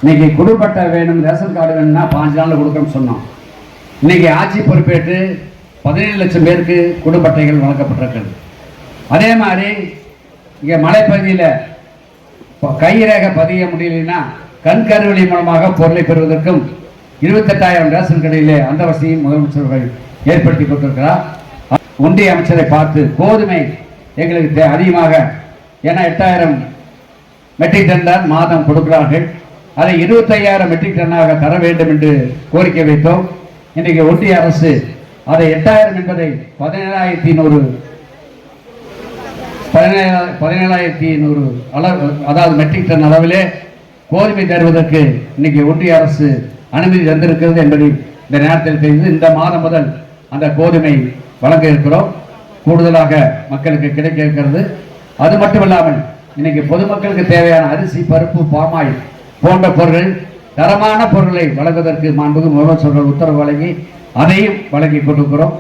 இன்னைக்கு குடும்ப அட்டை வேணும், ரேஷன் கார்டு வேணும்னா 5 நாளில் கொடுக்கணும்னு சொன்னோம். இன்னைக்கு ஆட்சி பொறுப்பேற்று 17 லட்சம் பேருக்கு குடும்ப அட்டைகள் வழங்கப்பட்டிருக்கிறது. அதே மாதிரி இங்கே மலைப்பகுதியில் கைரேகை பதிய முடியலைன்னா கண் கருவெளி மூலமாக பொருளை பெறுவதற்கும் 28,000 ரேஷன் கடையிலே அந்த வசதியும் முதலமைச்சர்கள் ஏற்படுத்தி கொடுத்திருக்கிறார். ஒன்றிய அமைச்சரை பார்த்து கோதுமை எங்களுக்கு அதிகமாக, ஏன்னா 8,000 மெட்ரிக் டன் தான் மாதம் கொடுக்கிறார்கள், அதை 25,000 மெட்ரிக் டன்னாக தர வேண்டும் என்று கோரிக்கை வைத்தோம். இன்றைக்கு ஒன்றிய அரசு அதை 8,000 என்பதை 17,100 அளவு, அதாவது மெட்ரிக் டன் அளவிலே கோதுமை தருவதற்கு இன்னைக்கு ஒன்றிய அரசு அனுமதி தந்திருக்கிறது என்பதை இந்த நேரத்தில் தெரிந்து இந்த மாதம் முதல் அந்த கோதுமை வழங்க இருக்கிறோம். கூடுதலாக மக்களுக்கு கிடைக்க இருக்கிறது. அது மட்டுமில்லாமல் இன்னைக்கு பொதுமக்களுக்கு தேவையான அரிசி, பருப்பு, பாமாயில் போன்ற பொருட்கள், தரமான பொருட்களை வழங்குவதற்கு மாண்புமிகு முதலமைச்சர்கள் உத்தரவு வழங்கி அதையும் வழங்கி கொண்டிருக்கிறோம்.